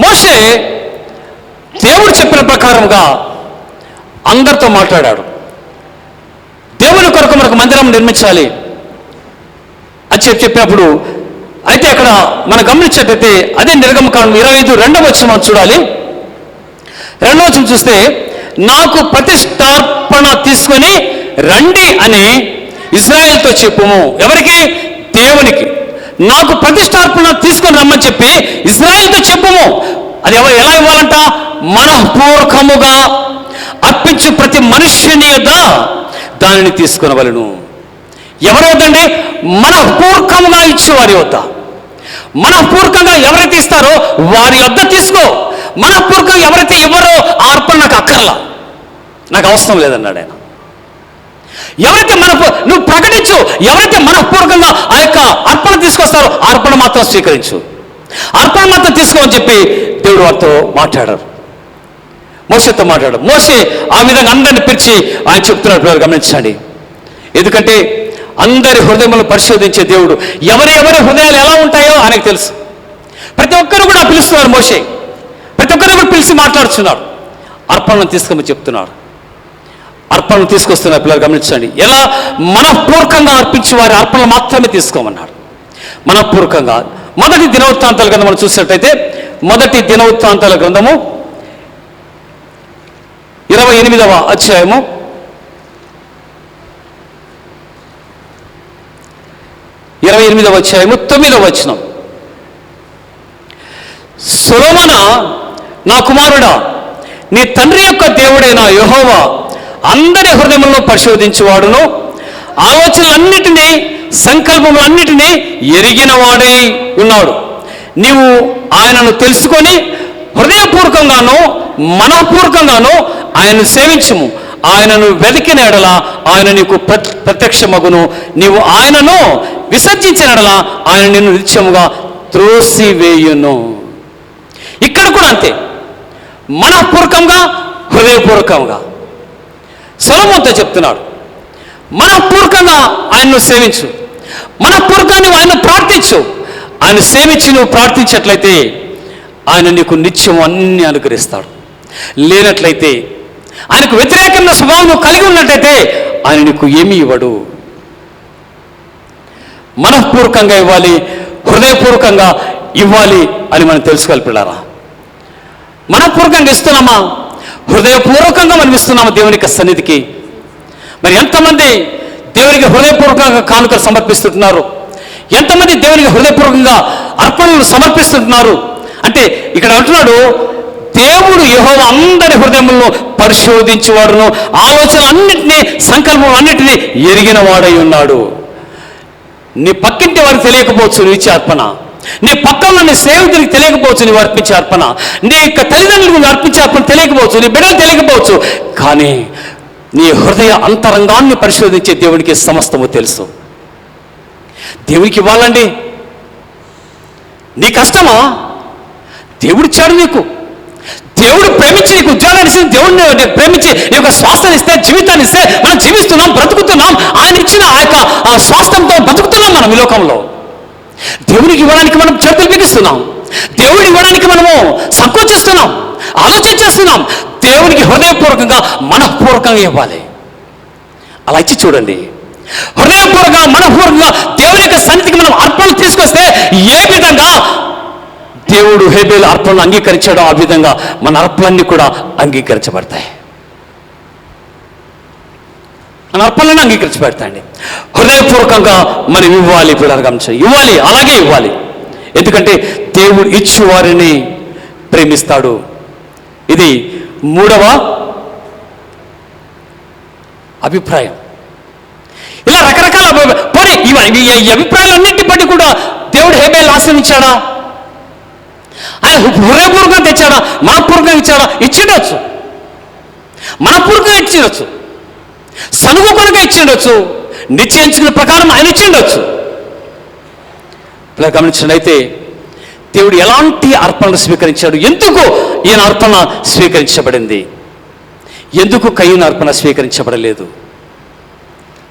మోషే దేవుడు చెప్పిన ప్రకారంగా అందరితో మాట్లాడాడు. దేవుని కొరకు మనకు మందిరం నిర్మించాలి అని చెప్పినప్పుడు, అయితే అక్కడ మనం గమనించేటైతే అదే నిర్గమకాండం 25 వచనం చూడాలి. 2వ చూస్తే, నాకు ప్రతిష్టార్పణ తీసుకొని రండి అని ఇజ్రాయేల్తో చెప్పుము. ఎవరికి? దేవునికి. నాకు ప్రతిష్టార్పణ తీసుకొని రమ్మని చెప్పి ఇజ్రాయేల్తో చెప్పుము. అది ఎలా ఇవ్వాలంట? మనఃపూర్వకముగా అర్పించు ప్రతి మనుష్యుని యొద్ద దానిని తీసుకునవలను. ఎవరి వద్దండి? మనఃపూర్వకంగా ఇచ్చేవారి వద్ద. మనఃపూర్వకంగా ఎవరైతే ఇస్తారో వారి వద్ద తీసుకో. మనఃపూర్వకంగా ఎవరైతే ఇవ్వరో ఆ అర్పణ నాకు అక్కర్లా, నాకు అవసరం లేదన్నాడు ఆయన. ఎవరైతే నువ్వు ప్రకటించు, ఎవరైతే మనఃపూర్వకంగా ఆ యొక్క అర్పణ తీసుకొస్తారో ఆ అర్పణ మాత్రం స్వీకరించు, అర్పణ మాత్రం తీసుకోమని చెప్పి దేవుడు వారితో మాట్లాడారు, మోషేతో మాట్లాడారు. మోషే ఆ విధంగా అందరిని పిలిచి ఆయన చెప్తున్నట్టు గమనించండి. ఎందుకంటే అందరి హృదయములను పరిశోధించే దేవుడు, ఎవరి హృదయాలు ఎలా ఉంటాయో ఆయనకు తెలుసు. ప్రతి ఒక్కరు కూడా పిలుస్తున్నారు మోషే, ప్రతి ఒక్కరు కూడా పిలిచి మాట్లాడుతున్నాడు, అర్పణను తీసుకోమని చెప్తున్నాడు. అర్పణను తీసుకొస్తున్న పిల్లలు గమనించండి. ఎలా? మనఃపూర్వకంగా అర్పించి వారి అర్పణలు మాత్రమే తీసుకోమన్నాడు, మనఃపూర్వకంగా. మొదటి దినవృత్తాంతాల గ్రంథం మనం చూసినట్టయితే, మొదటి దినవృత్తాంతాల గ్రంథము 28వ అధ్యాయము 9వ వచనం. సొలొమోనా, నా కుమారుడా, నీ తండ్రి యొక్క దేవుడైన యెహోవా అందరి హృదయములను పరిశోధించువాడును, ఆలోచనలన్నిటినీ సంకల్పములన్నిటినీ ఎరిగిన వాడై ఉన్నాడు. నీవు ఆయనను తెలుసుకొని హృదయపూర్వకంగానో మనఃపూర్వకంగానో ఆయనను సేవించుము. ఆయనను వెతికిన ఎడల ఆయన నీకు ప్రత్యక్షమగును. నీవు ఆయనను విసర్జించిన ఎడల ఆయన నిన్ను నిత్యముగా త్రోసివేయును. ఇక్కడ కూడా అంతే, మనఃపూర్వకంగా హృదయపూర్వకంగా. సొలొమోనుతో చెప్తున్నాడు, మనఃపూర్వకంగా ఆయన్ను సేవించు, మనఃపూర్వకంగా నువ్వు ఆయన ప్రార్థించు. ఆయన సేవించి నువ్వు ప్రార్థించినట్లయితే ఆయన నీకు నిత్యం అన్ని అనుగ్రహిస్తాడు. లేనట్లయితే, ఆయనకు వ్యతిరేకమైన స్వభావం నువ్వు కలిగి ఉన్నట్లయితే ఆయన నీకు ఏమీ ఇవ్వడు. మనఃపూర్వకంగా ఇవ్వాలి, హృదయపూర్వకంగా ఇవ్వాలి అని మనం తెలుసుకోవాలి పిల్లారా. మనఃపూర్వకంగా ఇస్తున్నామా? హృదయపూర్వకంగా మనం ఇస్తున్నామా దేవునికి సన్నిధికి? మరి ఎంతమంది దేవునికి హృదయపూర్వకంగా కానుకలు సమర్పిస్తున్నారు? ఎంతమంది దేవునికి హృదయపూర్వకంగా అర్పణలు సమర్పిస్తున్నారు? అంటే ఇక్కడ అంటున్నాడు, దేవుడు యెహోవా అందరి హృదయములను పరిశోధించేవాడును, ఆలోచన అన్నిటినీ సంకల్పం అన్నిటినీ ఎరిగిన వాడై ఉన్నాడు. నీ పక్కింటి వారికి తెలియకపోవచ్చు నువ్వు ఇచ్చే అర్పణ, నీ పక్కన నీ సేవకునికి తెలియకపోవచ్చు నువ్వు అర్పించే అర్పణ, నీ యొక్క తల్లిదండ్రులకు నువ్వు అర్పించే అర్పణ తెలియకపోవచ్చు, నీ బిడ్డలు తెలియకపోవచ్చు. కానీ నీ హృదయ అంతరంగాన్ని పరిశోధించే దేవునికి సమస్తము తెలుసు. దేవునికి ఇవ్వాలండి, నీ కష్టమా? దేవుడిచ్చాడు నీకు. దేవుడు ప్రేమించి నీకు ఉద్యోగాన్ని ఇస్తే, దేవుడిని ప్రేమించి నీ యొక్క శ్వాసను ఇస్తే, జీవితాన్ని ఇస్తే మనం జీవిస్తున్నాం, బ్రతుకుతున్నాం. ఆయన ఇచ్చిన ఆ యొక్క శ్వాసంతో బ్రతుకుతున్నాం మనం ఈ లోకంలో. దేవునికి ఇవ్వడానికి మనం చేతులు బిగిస్తున్నాం, దేవుడు ఇవ్వడానికి మనము సంకోచిస్తున్నాం, ఆలోచన చేస్తున్నాం. దేవునికి హృదయపూర్వకంగా మనఃపూర్వకంగా ఇవ్వాలి. అలా ఇచ్చి చూడండి, హృదయపూర్వకంగా మనఃపూర్వకంగా దేవుని యొక్క సన్నిధికి మనం అర్పణలు తీసుకొస్తే ఏ విధంగా దేవుడు హేబేలు అర్పణను అంగీకరించాడో ఆ విధంగా మన అర్పణలన్నీ కూడా అంగీకరించబడతాయి, మన అర్పణలను అంగీకరించబడతాయండి. హృదయపూర్వకంగా మనం ఇవ్వాలి పిల్లలు గమనించాలి, ఇవ్వాలి, అలాగే ఇవ్వాలి. ఎందుకంటే దేవుడు ఇచ్చు వారిని ప్రేమిస్తాడు. ఇది 3వ అభిప్రాయం. ఇలా రకరకాల పోనీ ఈ అభిప్రాయాలన్నింటి బట్టి కూడా దేవుడు హేబేలు ఆశ్రయించాడా? ఆయన హృదయపూర్వకంగా తెచ్చాడా? మనపూర్వకంగా ఇచ్చాడా? ఇచ్చిండొచ్చు, మనపూర్వకంగా ఇచ్చిండొచ్చు, సనుగుకొనగా ఇచ్చిండొచ్చు, నిశ్చయించుకున్న ప్రకారం ఆయన ఇచ్చిండొచ్చు. ఇలా గమనించండి. అయితే దేవుడు ఎలాంటి అర్పణలు స్వీకరించాడు? ఎందుకు ఈయన అర్పణ స్వీకరించబడింది? ఎందుకు కయ్యూను అర్పణ స్వీకరించబడలేదు?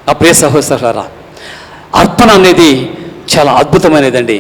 ఆ ప్రియ సహోదరులారా, అర్పణ అనేది చాలా అద్భుతమైనదండి.